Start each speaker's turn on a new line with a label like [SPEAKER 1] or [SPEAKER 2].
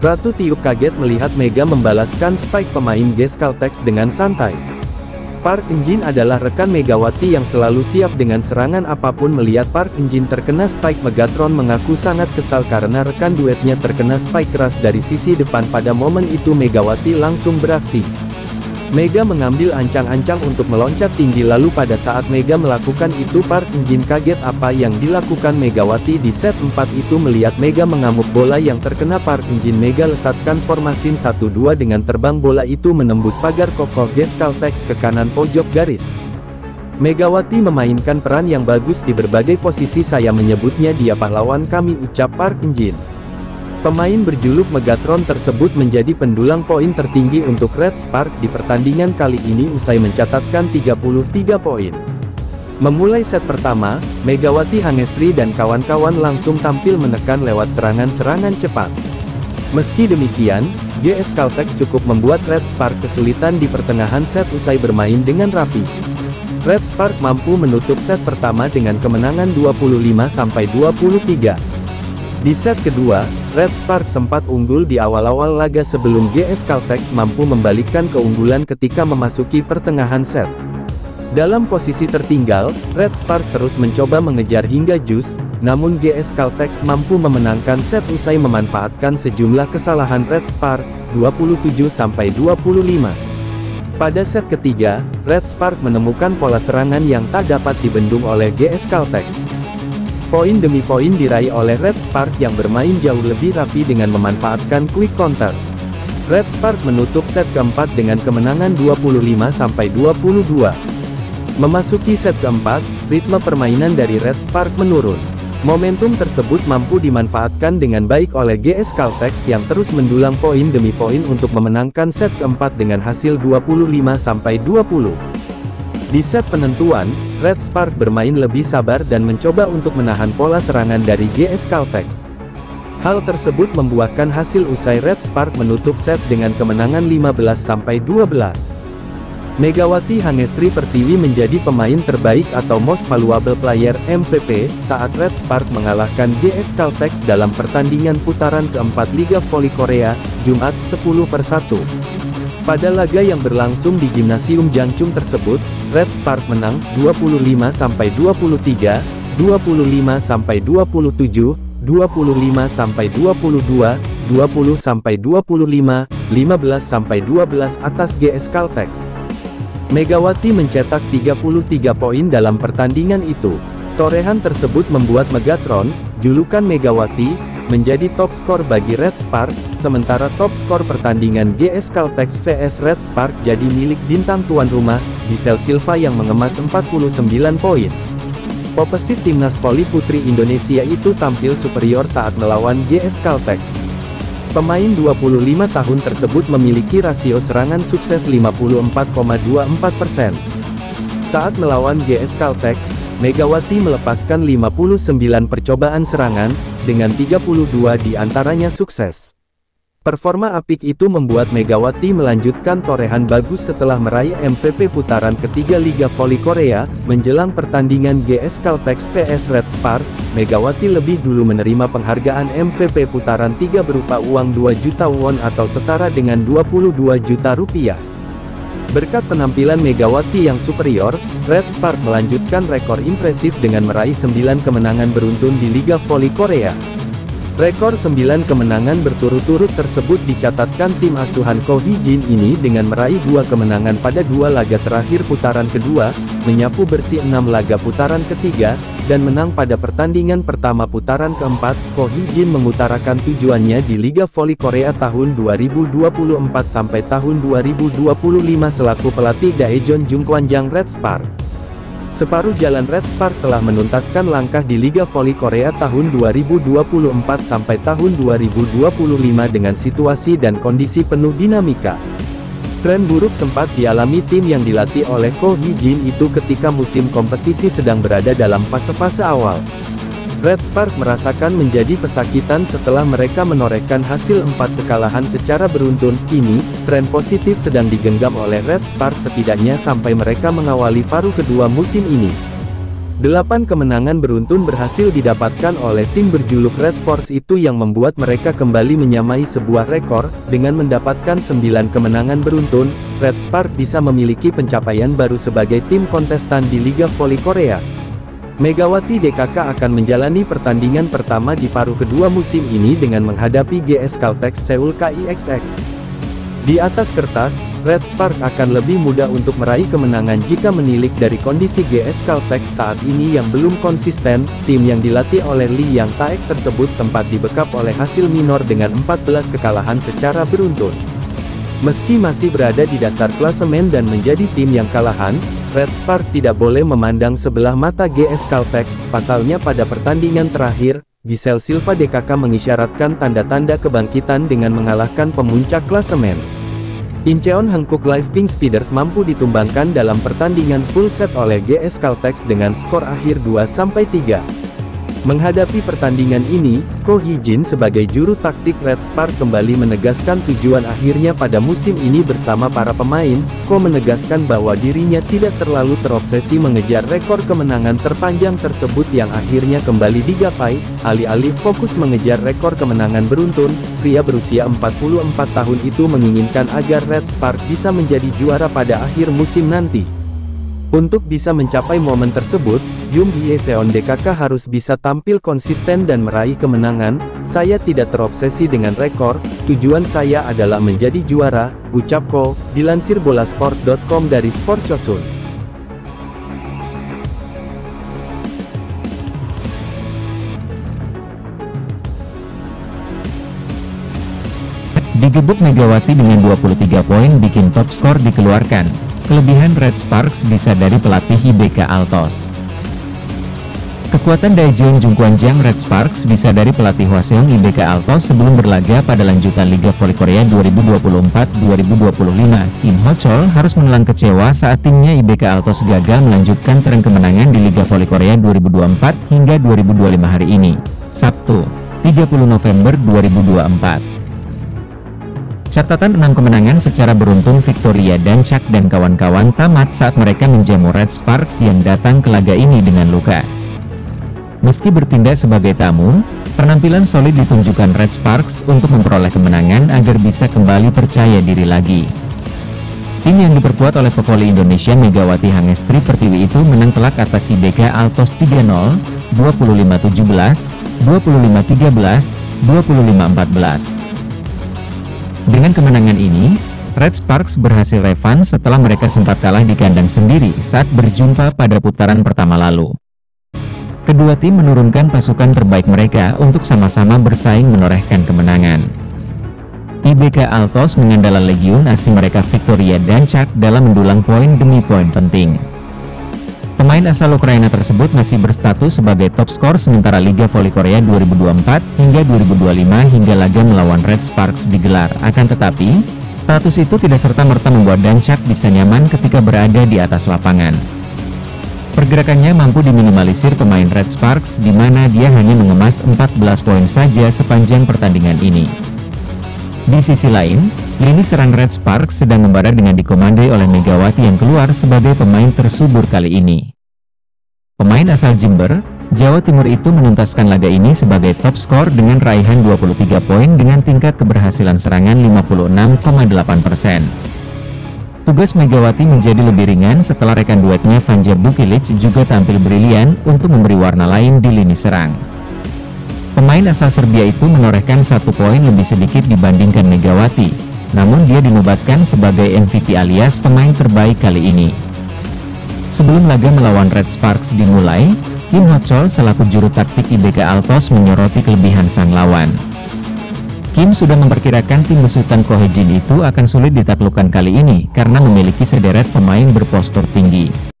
[SPEAKER 1] Ratu Tiup kaget melihat Mega membalaskan spike pemain Geas Caltex dengan santai. Park Eun-jin adalah rekan Megawati yang selalu siap dengan serangan apapun. Melihat Park Eun-jin terkena spike, Megatron mengaku sangat kesal karena rekan duetnya terkena spike keras dari sisi depan. Pada momen itu Megawati langsung beraksi. Mega mengambil ancang-ancang untuk meloncat tinggi, lalu pada saat Mega melakukan itu Park Eun-jin kaget apa yang dilakukan Megawati di set 4 itu. Melihat Mega mengamuk bola yang terkena Park Eun-jin, Mega lesatkan formasi 1-2 dengan terbang. Bola itu menembus pagar kokoh Geas Caltex ke kanan pojok garis. Megawati memainkan peran yang bagus di berbagai posisi, saya menyebutnya dia pahlawan kami, ucap Park Eun-jin. Pemain berjuluk Megatron tersebut menjadi pendulang poin tertinggi untuk Red Spark di pertandingan kali ini usai mencatatkan 33 poin. Memulai set pertama, Megawati Hangestri dan kawan-kawan langsung tampil menekan lewat serangan-serangan cepat. Meski demikian, Geas Caltex cukup membuat Red Spark kesulitan di pertengahan set usai bermain dengan rapi. Red Spark mampu menutup set pertama dengan kemenangan 25-23. Di set kedua, Red Spark sempat unggul di awal-awal laga sebelum Geas Caltex mampu membalikkan keunggulan ketika memasuki pertengahan set. Dalam posisi tertinggal, Red Spark terus mencoba mengejar hingga jus, namun Geas Caltex mampu memenangkan set usai memanfaatkan sejumlah kesalahan Red Spark, 27-25. Pada set ketiga, Red Spark menemukan pola serangan yang tak dapat dibendung oleh Geas Caltex. Poin demi poin diraih oleh Red Spark yang bermain jauh lebih rapi dengan memanfaatkan quick counter. Red Spark menutup set keempat dengan kemenangan 25-22. Memasuki set keempat, ritme permainan dari Red Spark menurun. Momentum tersebut mampu dimanfaatkan dengan baik oleh Geas Caltex yang terus mendulang poin demi poin untuk memenangkan set keempat dengan hasil 25-20. Di set penentuan, Red Spark bermain lebih sabar dan mencoba untuk menahan pola serangan dari Geas Caltex. Hal tersebut membuahkan hasil usai Red Spark menutup set dengan kemenangan 15-12. Megawati Hangestri Pertiwi menjadi pemain terbaik atau Most Valuable Player (MVP) saat Red Spark mengalahkan Geas Caltex dalam pertandingan putaran keempat Liga Voli Korea, Jumat 10/1. Pada laga yang berlangsung di Gimnasium Jangchung tersebut, Red Spark menang 25-23, 25-27, 25-22, 20-25, 15-12 atas Geas Caltex. Megawati mencetak 33 poin dalam pertandingan itu. Torehan tersebut membuat Megatron, julukan Megawati, menjadi top skor bagi Red Spark, sementara top skor pertandingan Geas Caltex vs Red Spark jadi milik bintang tuan rumah, Giselle Silva yang mengemas 49 poin. Popesit timnas voli putri Indonesia itu tampil superior saat melawan Geas Caltex. Pemain 25 tahun tersebut memiliki rasio serangan sukses 54,24%. Saat melawan Geas Caltex, Megawati melepaskan 59 percobaan serangan, dengan 32 diantaranya sukses. Performa apik itu membuat Megawati melanjutkan torehan bagus setelah meraih MVP putaran ketiga Liga Voli Korea. Menjelang pertandingan Geas Caltex vs Red Spark, Megawati lebih dulu menerima penghargaan MVP putaran 3 berupa uang 2 juta won atau setara dengan 22 juta rupiah. Berkat penampilan Megawati yang superior, Red Spark melanjutkan rekor impresif dengan meraih 9 kemenangan beruntun di Liga Voli Korea. Rekor 9 kemenangan berturut-turut tersebut dicatatkan tim asuhan Ko Hee-jin ini dengan meraih 2 kemenangan pada 2 laga terakhir putaran kedua, menyapu bersih 6 laga putaran ketiga, dan menang pada pertandingan pertama putaran keempat. Ko Hee-jin mengutarakan tujuannya di Liga Voli Korea tahun 2024 sampai tahun 2025 selaku pelatih Daejeon Jungkwanjang Red Spark. Separuh jalan Red Spark telah menuntaskan langkah di Liga Voli Korea tahun 2024 sampai tahun 2025 dengan situasi dan kondisi penuh dinamika. Tren buruk sempat dialami tim yang dilatih oleh Ko Hee-jin itu ketika musim kompetisi sedang berada dalam fase-fase awal. Red Spark merasakan menjadi pesakitan setelah mereka menorehkan hasil 4 kekalahan secara beruntun. Kini, tren positif sedang digenggam oleh Red Spark setidaknya sampai mereka mengawali paruh kedua musim ini. 8 kemenangan beruntun berhasil didapatkan oleh tim berjuluk Red Force itu yang membuat mereka kembali menyamai sebuah rekor. Dengan mendapatkan 9 kemenangan beruntun, Red Spark bisa memiliki pencapaian baru sebagai tim kontestan di Liga Voli Korea. Megawati DKK akan menjalani pertandingan pertama di paruh kedua musim ini dengan menghadapi GS Caltex Seoul KIXX. Di atas kertas, Red Spark akan lebih mudah untuk meraih kemenangan jika menilik dari kondisi GS Caltex saat ini yang belum konsisten. Tim yang dilatih oleh Lee Yang Taek tersebut sempat dibekap oleh hasil minor dengan 14 kekalahan secara beruntun. Meski masih berada di dasar klasemen dan menjadi tim yang kalahan, Red Spark tidak boleh memandang sebelah mata GS Caltex. Pasalnya pada pertandingan terakhir, Giselle Silva DKK mengisyaratkan tanda-tanda kebangkitan dengan mengalahkan pemuncak klasemen. Incheon Hankook Live Pink Speeders mampu ditumbangkan dalam pertandingan full set oleh GS Caltex dengan skor akhir 2-3. Menghadapi pertandingan ini, Ko Hee-jin sebagai juru taktik Red Spark kembali menegaskan tujuan akhirnya pada musim ini bersama para pemain. Ko menegaskan bahwa dirinya tidak terlalu terobsesi mengejar rekor kemenangan terpanjang tersebut yang akhirnya kembali digapai. Alih-alih fokus mengejar rekor kemenangan beruntun, pria berusia 44 tahun itu menginginkan agar Red Spark bisa menjadi juara pada akhir musim nanti. Untuk bisa mencapai momen tersebut, Yoon Hye-seon DKK harus bisa tampil konsisten dan meraih kemenangan. Saya tidak terobsesi dengan rekor, tujuan saya adalah menjadi juara, ucap Ko, dilansir bolasport.com dari Sport Chosun.
[SPEAKER 2] Digebuk Megawati dengan 23 poin bikin top skor dikeluarkan. Kelebihan Red Sparks disadari pelatih IBK Altos. Kekuatan Daejeon Jungkwanjang Red Sparks disadari pelatih Hwaseong IBK Altos sebelum berlaga pada lanjutan Liga Voli Korea 2024-2025. Kim Ho-chol harus menelan kecewa saat timnya IBK Altos gagal melanjutkan tren kemenangan di Liga Voli Korea 2024 hingga 2025 hari ini, Sabtu, 30 November 2024. Catatan 6 kemenangan secara beruntun Victoria Dancak dan kawan-kawan tamat saat mereka menjamu Red Sparks yang datang ke laga ini dengan luka. Meski bertindak sebagai tamu, penampilan solid ditunjukkan Red Sparks untuk memperoleh kemenangan agar bisa kembali percaya diri lagi. Tim yang diperkuat oleh pevoli Indonesia Megawati Hangestri Pertiwi itu menang telak atas IBK Altos 3-0, 25-17, 25-13, 25-14. Dengan kemenangan ini, Red Sparks berhasil revan setelah mereka sempat kalah di kandang sendiri saat berjumpa pada putaran pertama lalu. Kedua tim menurunkan pasukan terbaik mereka untuk sama-sama bersaing menorehkan kemenangan. IBK Altos mengandalkan legiun asing mereka Victoria Dancak dalam mendulang poin demi poin penting. Pemain asal Ukraina tersebut masih berstatus sebagai top skor sementara Liga Voli Korea 2024 hingga 2025 hingga laga melawan Red Sparks digelar. Akan tetapi, status itu tidak serta-merta membuat Dancak bisa nyaman ketika berada di atas lapangan. Pergerakannya mampu diminimalisir pemain Red Sparks di mana dia hanya mengemas 14 poin saja sepanjang pertandingan ini. Di sisi lain, lini serang Red Sparks sedang membara dengan dikomandoi oleh Megawati yang keluar sebagai pemain tersubur kali ini. Pemain asal Jember, Jawa Timur itu menuntaskan laga ini sebagai top skor dengan raihan 23 poin dengan tingkat keberhasilan serangan 56,8%. Tugas Megawati menjadi lebih ringan setelah rekan duetnya Vanja Bukilic juga tampil brilian untuk memberi warna lain di lini serang. Pemain asal Serbia itu menorehkan 1 poin lebih sedikit dibandingkan Megawati, namun dia dinobatkan sebagai MVP alias pemain terbaik kali ini. Sebelum laga melawan Red Sparks dimulai, Kim Ho-chol selaku juru taktik IBK Altos menyoroti kelebihan sang lawan. Kim sudah memperkirakan tim besutan Ko Hee-jin itu akan sulit ditaklukkan kali ini karena memiliki sederet pemain berpostur tinggi.